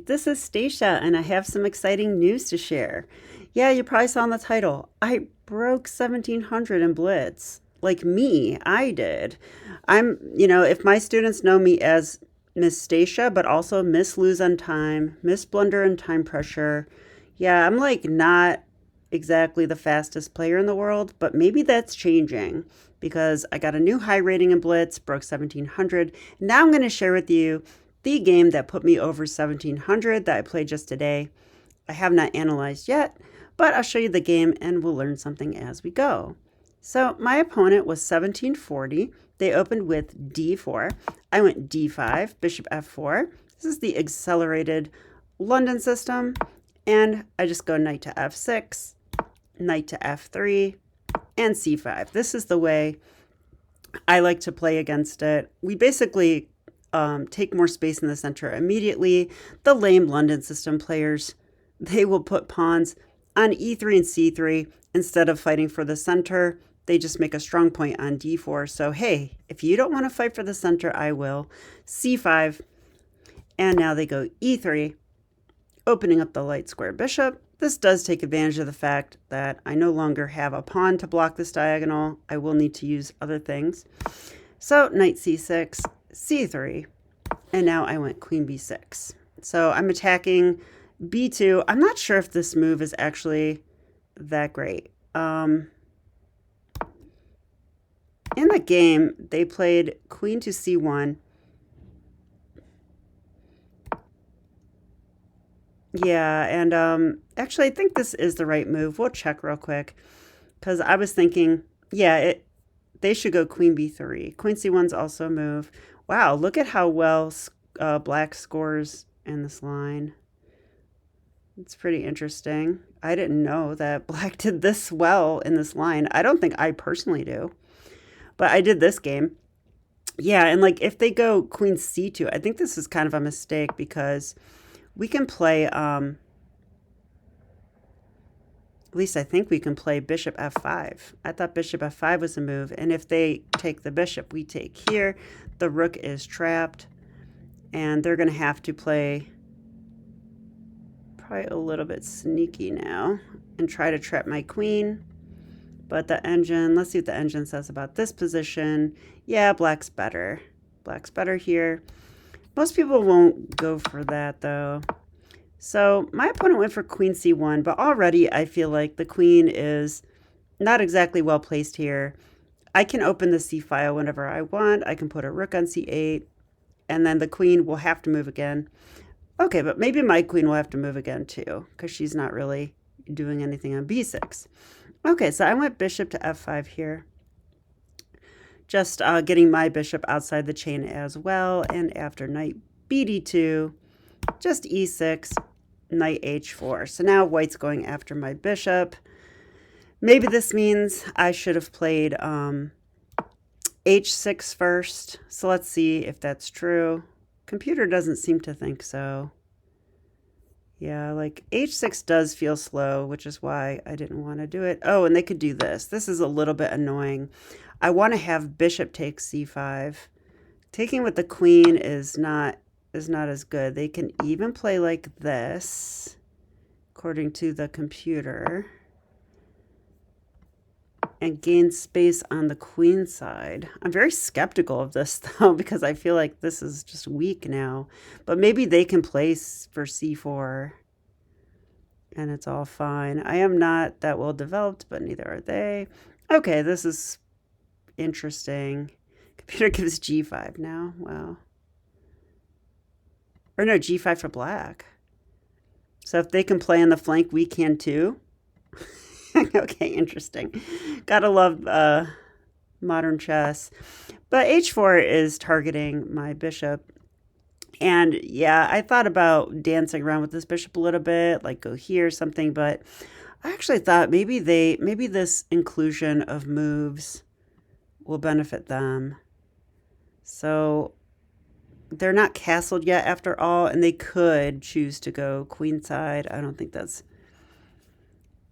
this is Stacia, and I have some exciting news to share. Yeah, you probably saw in the title. I broke 1700 in Blitz. Like me, I did. If my students know me as Miss Stacia, but also Miss Lose on Time, Miss Blunder and Time Pressure. Yeah, I'm like not exactly the fastest player in the world, but maybe that's changing because I got a new high rating in Blitz, broke 1700. Now I'm going to share with you the game that put me over 1700 that I played just today. I have not analyzed yet, but I'll show you the game and we'll learn something as we go. So my opponent was 1740. They opened with d4. I went d5, bishop f4. This is the accelerated London system. And I just go knight to f6, knight to f3, and c5. This is the way I like to play against it. We basically take more space in the center immediately. The lame London system players, they will put pawns on e3 and c3 instead of fighting for the center. They just make a strong point on d4. So, hey, if you don't want to fight for the center, I will. c5. And now they go e3, opening up the light square bishop. This does take advantage of the fact that I no longer have a pawn to block this diagonal. I will need to use other things. So knight c6, c3, and now I went queen b6. So I'm attacking b2. I'm not sure if this move is actually that great. In the game, they played queen to c1. Yeah, and actually, I think this is the right move. We'll check real quick because I was thinking, yeah, they should go queen b3. Queen c1's also a move. Wow, look at how well black scores in this line. It's pretty interesting. I didn't know that black did this well in this line. I don't think I personally do, but I did this game. Yeah, and like if they go queen c2, I think this is kind of a mistake because we can play, at least I think we can play bishop f5. I thought bishop f5 was a move, and if they take the bishop, we take here. The rook is trapped, and they're going to have to play probably a little bit sneaky now and try to trap my queen. But the engine, let's see what the engine says about this position. Yeah, black's better. Black's better here. Most people won't go for that, though. So my opponent went for queen c1, but already I feel like the queen is not exactly well placed here. I can open the c file whenever I want. I can put a rook on c8, and then the queen will have to move again. Okay, but maybe my queen will have to move again, too, because she's not really doing anything on b6. Okay, so I went bishop to f5 here. Just getting my bishop outside the chain as well. And after knight bd2, just e6, knight h4. So now white's going after my bishop. Maybe this means I should have played h6 first. So let's see if that's true. Computer doesn't seem to think so. Yeah, like h6 does feel slow, which is why I didn't want to do it. Oh, and they could do this. This is a little bit annoying. I want to have bishop take c5. Taking with the queen is not as good. They can even play like this, according to the computer, and gain space on the queen side. I'm very skeptical of this, though, because I feel like this is just weak now. But maybe they can place for c4, and it's all fine. I am not that well developed, but neither are they. Okay, this is interesting. Computer gives g5 now. Wow. Or no, g5 for black. So if they can play on the flank, we can too. Okay, interesting. Gotta love modern chess. But h4 is targeting my bishop. And yeah, I thought about dancing around with this bishop a little bit, like go here or something, but I actually thought maybe this inclusion of moves will benefit them. So they're not castled yet after all, and they could choose to go queenside. I don't think that's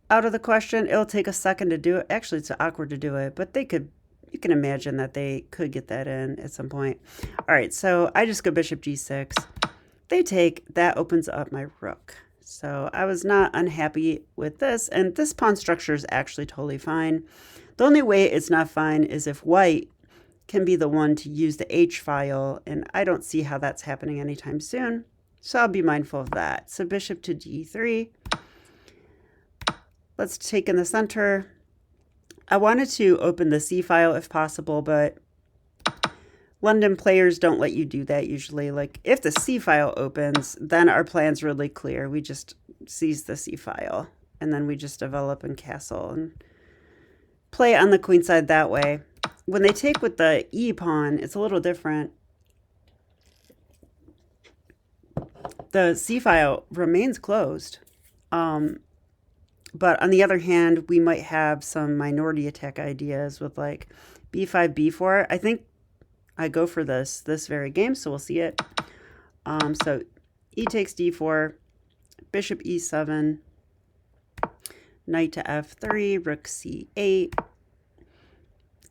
out of the question. It'll take a second to do it. Actually, it's awkward to do it, but they could, you can imagine that they could get that in at some point. All right, so I just go bishop g6. they take, that opens up my rook. So I was not unhappy with this, and this pawn structure is actually totally fine. The only way it's not fine is if white can be the one to use the H file, and I don't see how that's happening anytime soon. So I'll be mindful of that. So bishop to d3. Let's take in the center. I wanted to open the C file if possible, but London players don't let you do that usually. Like if the C file opens, then our plan's really clear. We just seize the C file, and then we just develop and castle and play on the queen side that way. When they take with the E pawn, it's a little different. The C file remains closed. But on the other hand, we might have some minority attack ideas with like b5, b4. I think I go for this very game, so we'll see it. So e takes d4, bishop e7, knight to f3, rook c8,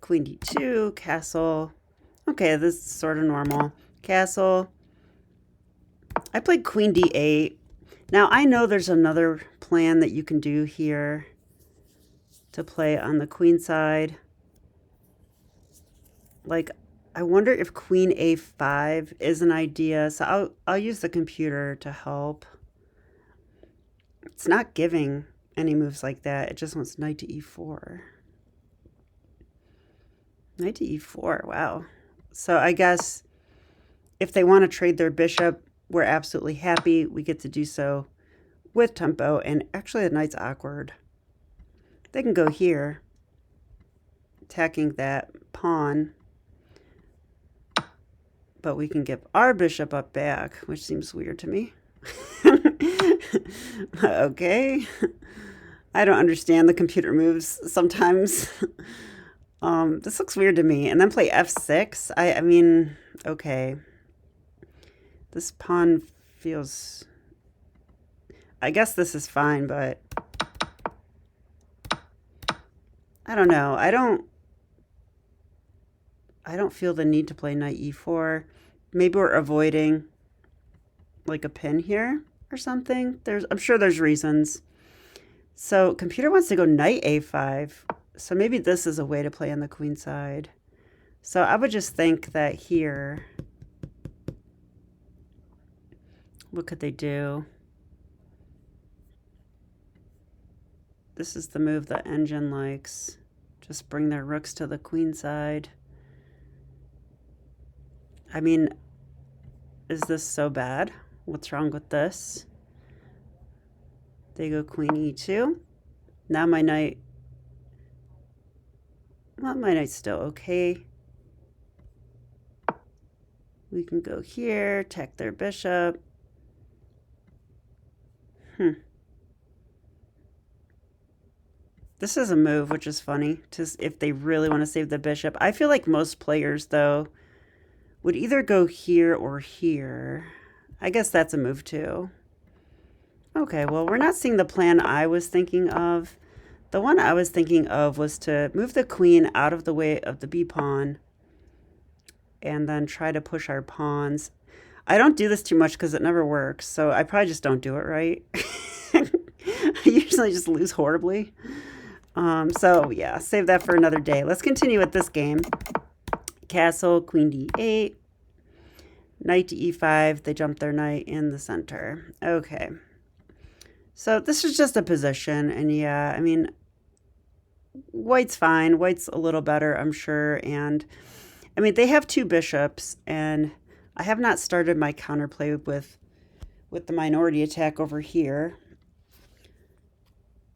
queen d2, castle. Okay, this is sort of normal. Castle. I played queen d8. Now, I know there's another plan that you can do here to play on the queen side. Like, I wonder if queen a5 is an idea. So I'll use the computer to help. It's not giving any moves like that. It just wants knight to e4. Knight to e4, wow. So I guess if they want to trade their bishop, we're absolutely happy. We get to do so with tempo, and actually the knight's awkward. They can go here, attacking that pawn, but we can give our bishop up back, which seems weird to me. Okay. I don't understand the computer moves sometimes. This looks weird to me. And then play f6. I mean, okay. This pawn feels... I guess this is fine, but... I don't know. I don't feel the need to play knight e4. Maybe we're avoiding like a pin here or something. I'm sure there's reasons. So computer wants to go knight a5. So maybe this is a way to play on the queen side. So I would just think that here, what could they do? This is the move the engine likes. Just bring their rooks to the queen side. I mean, is this so bad? What's wrong with this? They go queen e2. Now my knight, well, my knight's still okay. We can go here, attack their bishop. This is a move, which is funny, if they really want to save the bishop. I feel like most players, though, would either go here or here. I guess that's a move, too. Okay, well, we're not seeing the plan I was thinking of. The one I was thinking of was to move the queen out of the way of the b-pawn and then try to push our pawns. I don't do this too much because it never works, so I probably just don't do it right. I usually just lose horribly. So yeah, save that for another day. Let's continue with this game. Castle, queen d8, knight to e5. They jump their knight in the center. Okay. So this is just a position, and yeah, I mean, white's fine. White's a little better, I'm sure. And I mean, they have two bishops, and I have not started my counterplay with the minority attack over here.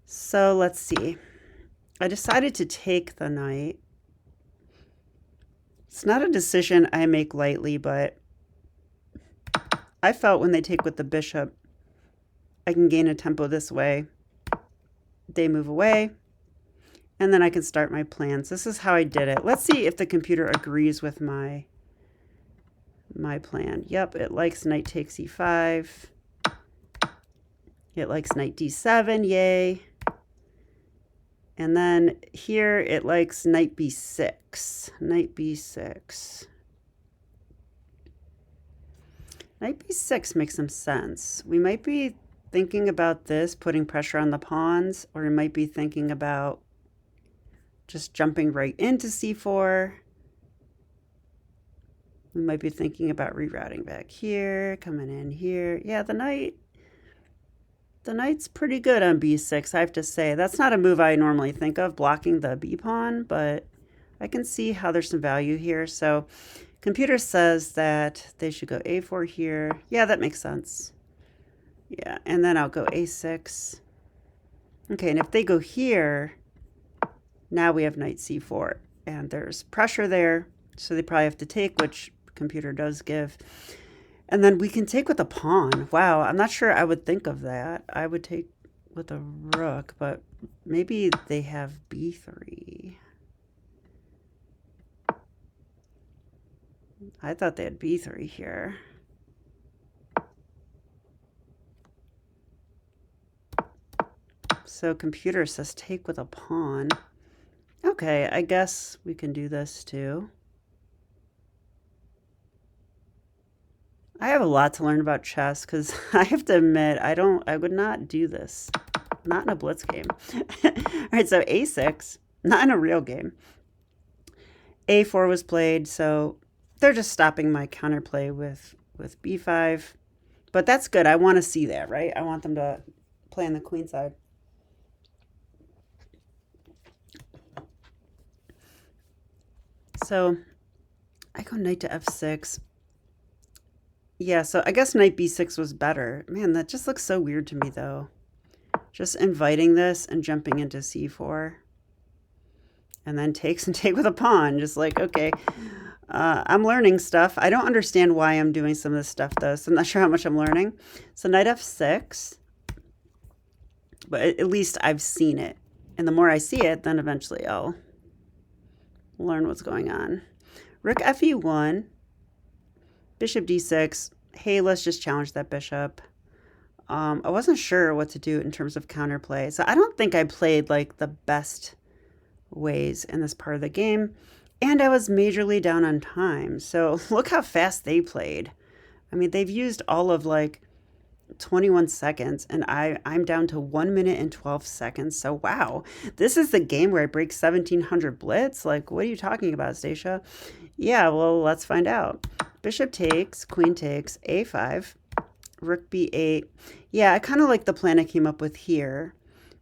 So let's see. I decided to take the knight. It's not a decision I make lightly, but I felt when they take with the bishop, I can gain a tempo this way. They move away, and then I can start my plans. This is how I did it. Let's see if the computer agrees with my plan. Yep, it likes knight takes e5. It likes knight d7, yay. And then here it likes knight b6. Knight b6. Knight b6 makes some sense. We might be thinking about this, putting pressure on the pawns, or we might be thinking about just jumping right into c4. We might be thinking about rerouting back here, coming in here. Yeah, the knight's pretty good on b6, I have to say. That's not a move I normally think of, blocking the b pawn, but I can see how there's some value here. So computer says that they should go a4 here. Yeah, that makes sense. Yeah, and then I'll go a6. Okay, and if they go here, now we have knight c4, and there's pressure there, so they probably have to take, which computer does give. And then we can take with a pawn. Wow, I'm not sure I would think of that. I would take with a rook, but maybe they have b3. I thought they had b3 here. So computer says take with a pawn. Okay, I guess we can do this too. I have a lot to learn about chess because I have to admit I would not do this. Not in a blitz game. All right, so a6, not in a real game. a4 was played, so they're just stopping my counterplay with b5. But that's good. I want to see that, right? I want them to play on the queen side. So I go knight to f6. Yeah, so I guess knight b6 was better. Man, that just looks so weird to me, though. Just inviting this and jumping into c4. And then takes and take with a pawn. Just like, okay, I'm learning stuff. I don't understand why I'm doing some of this stuff, though, so I'm not sure how much I'm learning. So knight f6. But at least I've seen it. And the more I see it, then eventually I'll learn what's going on. Rook fe1. Bishop d6. Hey, let's just challenge that bishop. I wasn't sure what to do in terms of counterplay. So I don't think I played like the best ways in this part of the game. And I was majorly down on time. So look how fast they played. I mean, they've used all of like 21 seconds and I'm down to 1 minute and 12 seconds. So wow, this is the game where I break 1700 blitz. Like, what are you talking about, Stacia? Yeah, well, let's find out. Bishop takes, queen takes, a5, rook b8. Yeah, I kind of like the plan I came up with here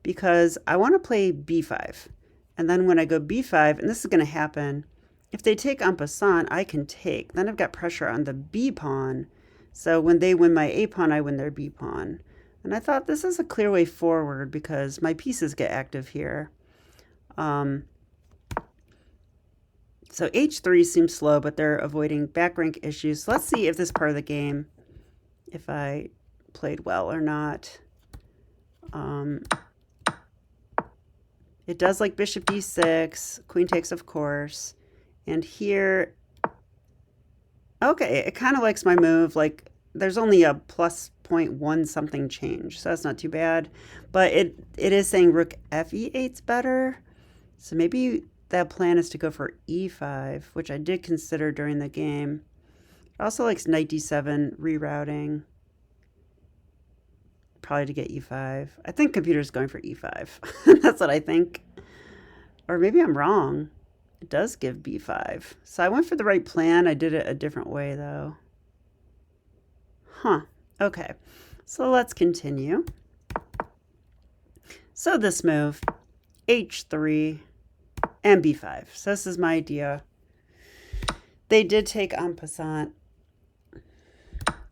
because I want to play b5. And then when I go b5, and this is going to happen, if they take en passant, I can take. Then I've got pressure on the b pawn. So when they win my a pawn, I win their b pawn. And I thought this is a clear way forward because my pieces get active here. So h3 seems slow, but they're avoiding back rank issues. So let's see if this part of the game, if I played well or not. It does like bishop d6, queen takes, of course. And here, okay, it kind of likes my move. Like, there's only a plus 0.1 something change, so that's not too bad. But it is saying rook fe8's better. So maybe that plan is to go for e5, which I did consider during the game. It also likes knight d7 rerouting. Probably to get e5. I think computer's going for e5. That's what I think. Or maybe I'm wrong. It does give b5. So I went for the right plan. I did it a different way, though. Huh. Okay. So let's continue. So this move, h3 and b5. So this is my idea. They did take en passant.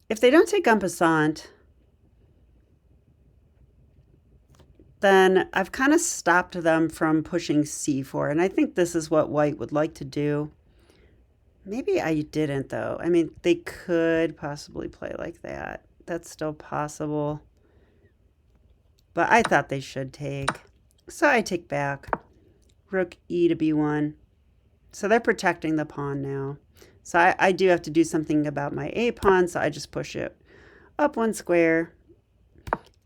If they don't take en passant, then I've kind of stopped them from pushing c4. And I think this is what white would like to do. Maybe I didn't, though. I mean, they could possibly play like that. That's still possible. But I thought they should take. So I take back. Rook e to b1. So they're protecting the pawn now. So I do have to do something about my a pawn, so I just push it up one square.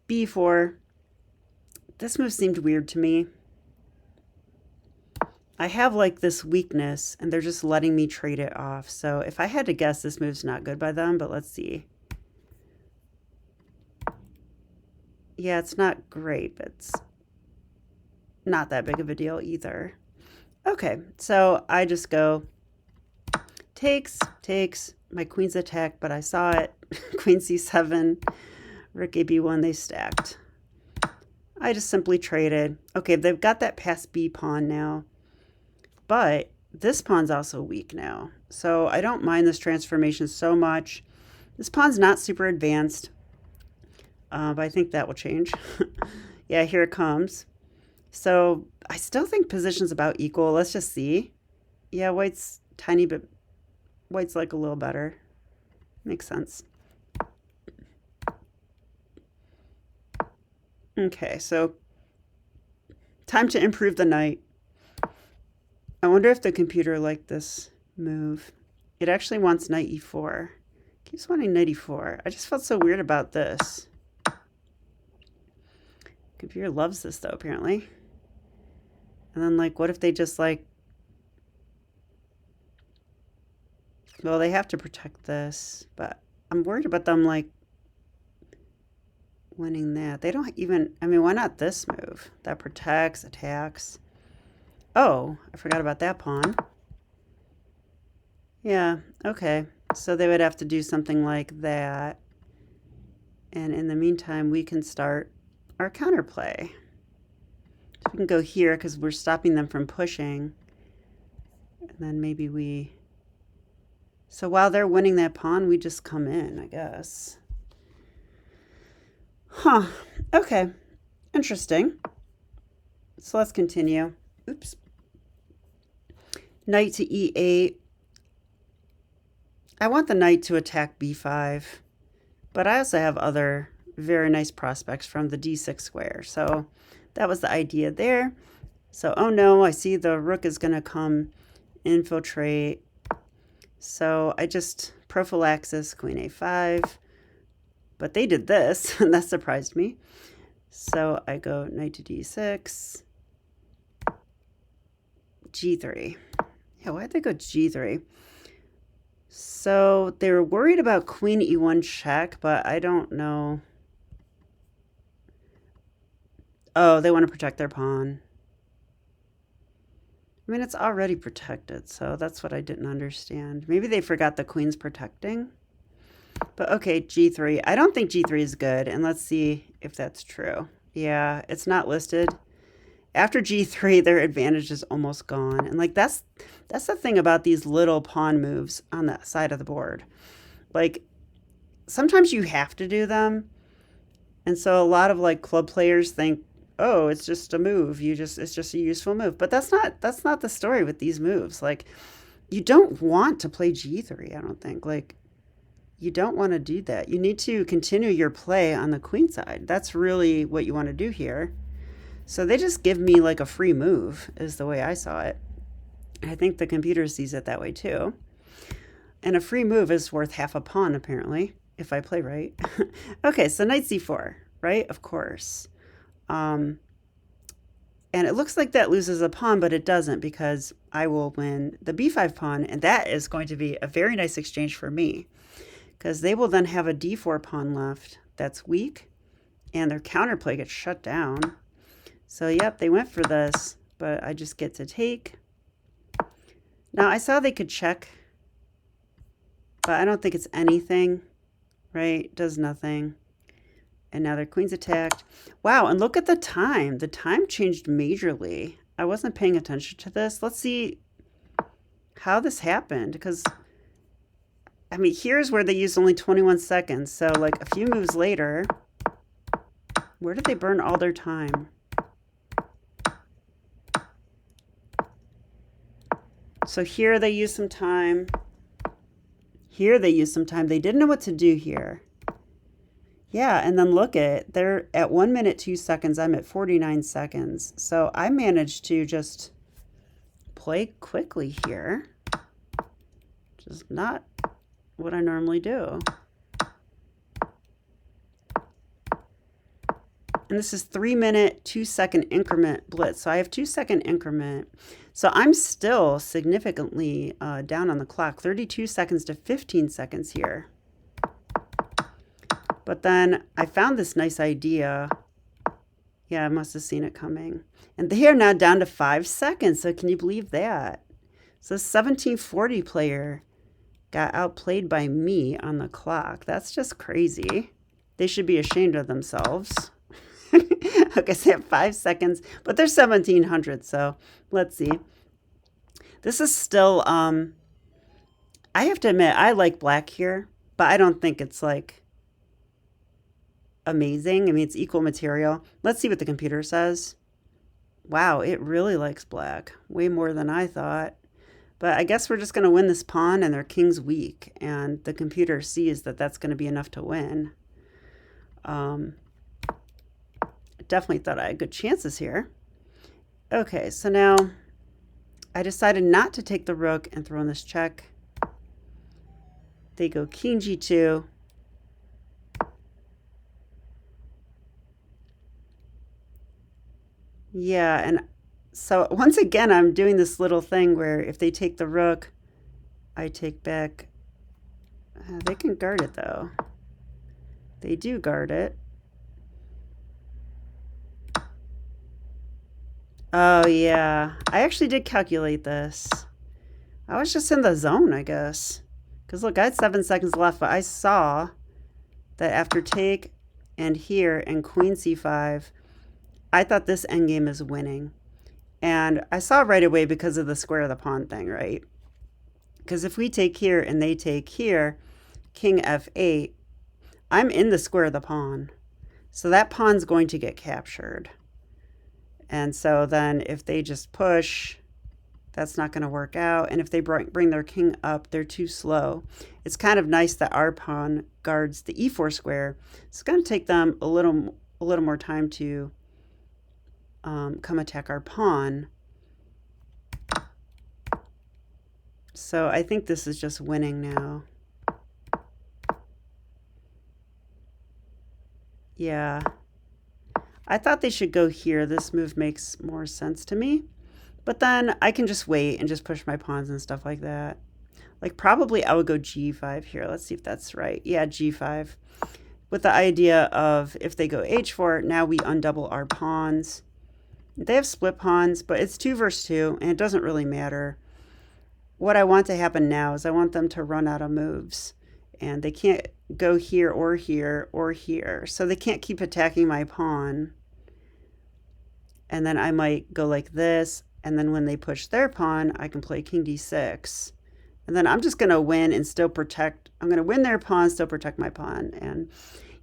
b4. This move seemed weird to me. I have like this weakness, and they're just letting me trade it off. So if I had to guess, this move's not good by them, but let's see. Yeah, it's not great, but it's not that big of a deal either. Okay, so I just go takes, takes, my queen's attack, but I saw it. Queen c7, rook a b1, they stacked. I just simply traded. Okay, they've got that past b pawn now, but this pawn's also weak now. So I don't mind this transformation so much. This pawn's not super advanced, but I think that will change. Yeah, here it comes. So I still think position's about equal. Let's just see. Yeah, white's tiny bit, white's like a little better. Makes sense. Okay, so time to improve the knight. I wonder if the computer liked this move. It actually wants knight e4. Keeps wanting knight e4. I just felt so weird about this. Computer loves this though, apparently. And then like, what if they just like, well, they have to protect this, but I'm worried about them like winning that. They don't even, I mean, why not this move? That protects, attacks. Oh, I forgot about that pawn. Yeah, okay. So they would have to do something like that. And in the meantime, we can start our counterplay. So we can go here because we're stopping them from pushing. And then maybe we... So while they're winning that pawn, we just come in, I guess. Huh. Okay. Interesting. So let's continue. Oops. Knight to e8. I want the knight to attack b5, but I also have other very nice prospects from the d6 square. So that was the idea there. So, oh no, I see the rook is going to come infiltrate. So I just prophylaxis, queen a5. But they did this, and that surprised me. So I go knight to d6, g3. Yeah, why'd they go g3? So they were worried about queen e1 check, but I don't know. Oh, they want to protect their pawn. I mean, it's already protected, so that's what I didn't understand. Maybe they forgot the queen's protecting. But okay, g3. I don't think g3 is good, and let's see if that's true. Yeah, it's not listed. After g3, their advantage is almost gone. And like that's the thing about these little pawn moves on that side of the board. Like sometimes you have to do them. And so a lot of like club players think, "Oh, it's just a move. It's just a useful move." But that's not the story with these moves. Like you don't want to play g3, I don't think. Like you don't want to do that. You need to continue your play on the queen side. That's really what you want to do here. So they just give me like a free move is the way I saw it. I think the computer sees it that way too. And a free move is worth half a pawn apparently, if I play right. Okay, so knight c4, right? Of course. And it looks like that loses a pawn, but it doesn't because I will win the b5 pawn, and that is going to be a very nice exchange for me because they will then have a d4 pawn left that's weak, and their counterplay gets shut down. So, yep, they went for this, but I just get to take. Now, I saw they could check, but I don't think it's anything, right? Does nothing. And now their queen's attacked. Wow, and look at the time. The time changed majorly. I wasn't paying attention to this. Let's see how this happened, because, I mean, here's where they used only 21 seconds. So, like, a few moves later, where did they burn all their time? So here they use some time. Here they use some time. They didn't know what to do here. Yeah, and then look at, they're at 1 minute, 2 seconds. I'm at 49 seconds. So I managed to just play quickly here. Just not what I normally do. And this is 3 minute, 2 second increment blitz. So I have 2 second increment. So I'm still significantly down on the clock, 32 seconds to 15 seconds here. But then I found this nice idea Yeah, I must have seen it coming. And they are now down to 5 seconds. So can you believe that? So 1740 player got outplayed by me on the clock. That's just crazy. They should be ashamed of themselves. Okay, so they have 5 seconds, but they're 1700. So let's see. This is still, I have to admit, I like black here, but I don't think it's like amazing. I mean, it's equal material. Let's see what the computer says. Wow, it really likes black, way more than I thought. But I guess we're just going to win this pawn and their king's weak. And the computer sees that that's going to be enough to win. I definitely thought I had good chances here. Okay, so now I decided not to take the rook and throw in this check. They go king g2. Yeah, and so once again, I'm doing this little thing where if they take the rook, I take back. They can guard it, though. They do guard it. Oh, yeah. I actually did calculate this. I was just in the zone, I guess. Because look, I had 7 seconds left, but I saw that after take and here and queen c5, I thought this endgame is winning. And I saw right away because of the square of the pawn thing, right? Because if we take here and they take here, king f8, I'm in the square of the pawn. So that pawn's going to get captured. And so then if they just push, that's not going to work out. And if they bring their king up, they're too slow. It's kind of nice that our pawn guards the e4 square. It's going to take them a little more time to come attack our pawn. So I think this is just winning now. Yeah. I thought they should go here. This move makes more sense to me. But then I can just wait and just push my pawns and stuff like that. Like probably I would go g5 here. Let's see if that's right. Yeah, g5. With the idea of if they go h4, now we undouble our pawns. They have split pawns, but it's 2 versus 2, and it doesn't really matter. What I want to happen now is I want them to run out of moves. And they can't go here or here or here. So they can't keep attacking my pawn. And then I might go like this. And then when they push their pawn, I can play king d6. And then I'm just going to win and still protect. I'm going to win their pawn, still protect my pawn. And,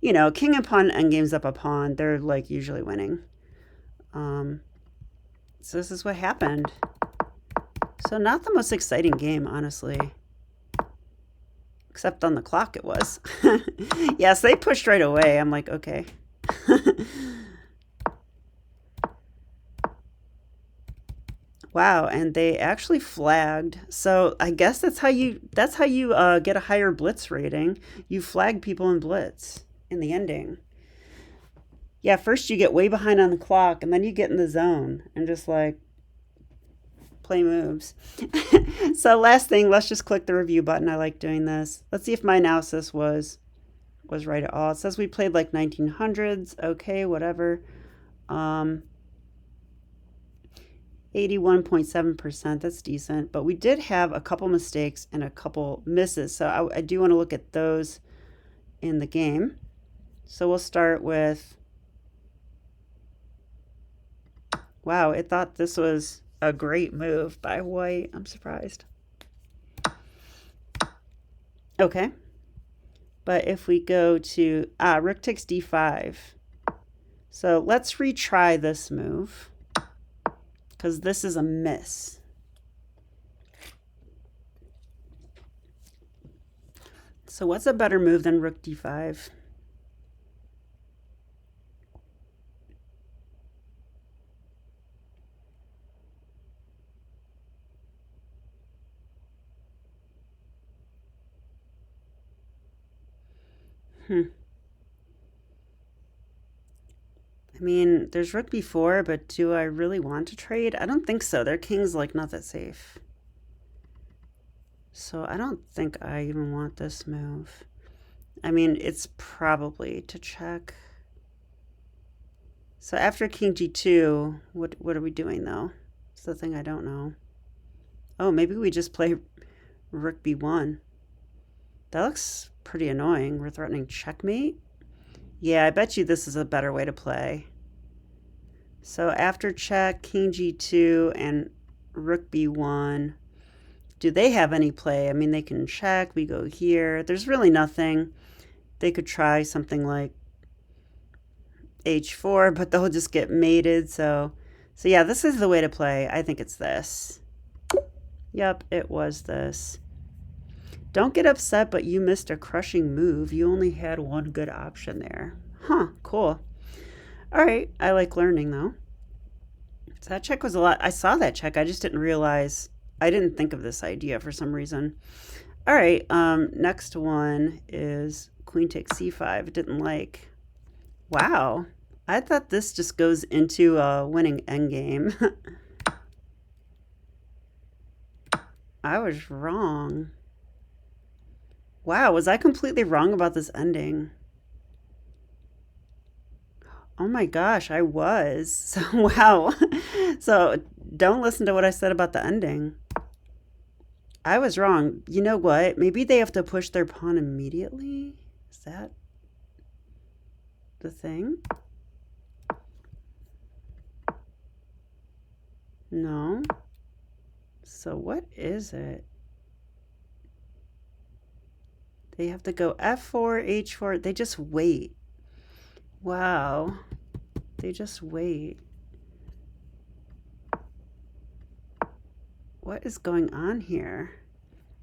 you know, king and pawn endgames up a pawn. They're like usually winning. So this is what happened. So not the most exciting game, honestly. Except on the clock it was. Yes, they pushed right away. I'm like, okay. Wow, and they actually flagged. So I guess that's how you get a higher blitz rating. You flag people in blitz in the ending. Yeah, first you get way behind on the clock, and then you get in the zone and just like play moves. So last thing, let's just click the review button. I like doing this. Let's see if my analysis was right at all. It says we played like 1900s. Okay, whatever. 81.7%. That's decent. But we did have a couple mistakes and a couple misses. So I do want to look at those in the game. So we'll start with, wow, it thought this was a great move by white. I'm surprised. Okay. But if we go to, rook takes d5. So let's retry this move, because this is a miss. So what's a better move than rook d5? I mean, there's rook b4, but do I really want to trade? I don't think so. Their king's like not that safe. So I don't think I even want this move. I mean, it's probably to check. So after king g2, what are we doing though? It's the thing I don't know. Oh, maybe we just play rook b1. That looks pretty annoying. We're threatening checkmate. Yeah, I bet you this is a better way to play. So after check, king g2 and rook b1. Do they have any play? I mean, they can check. We go here. There's really nothing. They could try something like h4, but they'll just get mated. So yeah, this is the way to play. I think it's this. Yep, it was this. Don't get upset, but you missed a crushing move. You only had one good option there. Huh, cool. All right, I like learning though. So that check was a lot. I saw that check. I just didn't realize. I didn't think of this idea for some reason. All right, next one is queen takes c5. Didn't like. Wow, I thought this just goes into a winning endgame. I was wrong. Wow, was I completely wrong about this ending? Oh my gosh, I was. So, wow. So, don't listen to what I said about the ending. I was wrong. You know what? Maybe they have to push their pawn immediately? Is that the thing? No. So, what is it? They have to go f4, h4. They just wait. Wow. They just wait. What is going on here?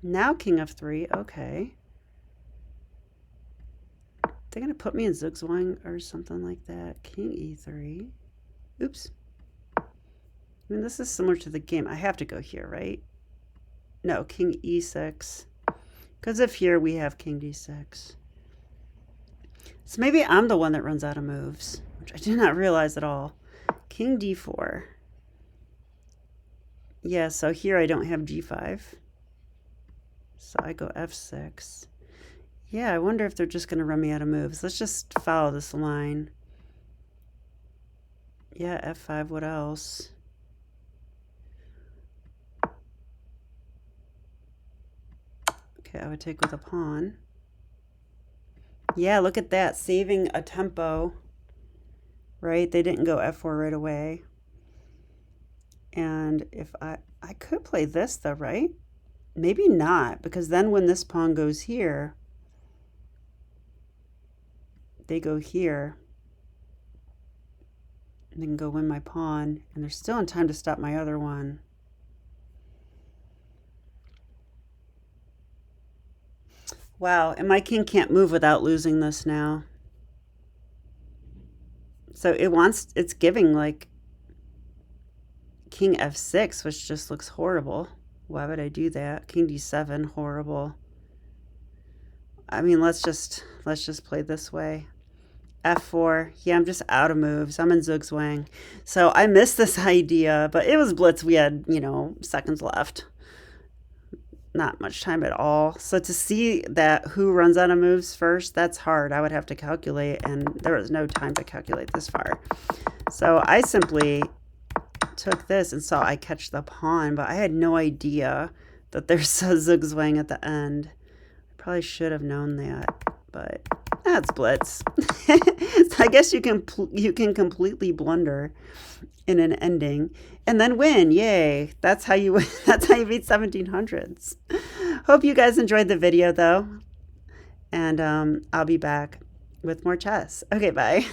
Now king f3. Okay. They're going to put me in zugzwang or something like that. King e3. Oops. I mean, this is similar to the game. I have to go here, right? No, king e6. Because if here we have king d6. So maybe I'm the one that runs out of moves, which I did not realize at all. King d4. Yeah, so here I don't have g5. So I go f6. Yeah, I wonder if they're just going to run me out of moves. Let's just follow this line. Yeah, f5, what else? Okay, I would take with a pawn. Yeah, look at that, saving a tempo, right? They didn't go f4 right away. And if I could play this though, right? Maybe not, because then when this pawn goes here, they go here. And they can go win my pawn, and they're still in time to stop my other one. Wow, and my king can't move without losing this now. So it's giving like king f6, which just looks horrible. Why would I do that? King d7, horrible. I mean, let's just play this way. f4. Yeah, I'm just out of moves. I'm in zugzwang. So I missed this idea, but it was blitz. We had, seconds left. Not much time at all. So to see that who runs out of moves first, that's hard. I would have to calculate, and there was no time to calculate this far. So I simply took this and saw I catch the pawn, but I had no idea that there's a zugzwang at the end. I probably should have known that, but that's blitz. So I guess you can completely blunder in an ending and then win. Yay. That's how you that's how you beat 1700s. Hope you guys enjoyed the video though. And I'll be back with more chess. Okay, bye.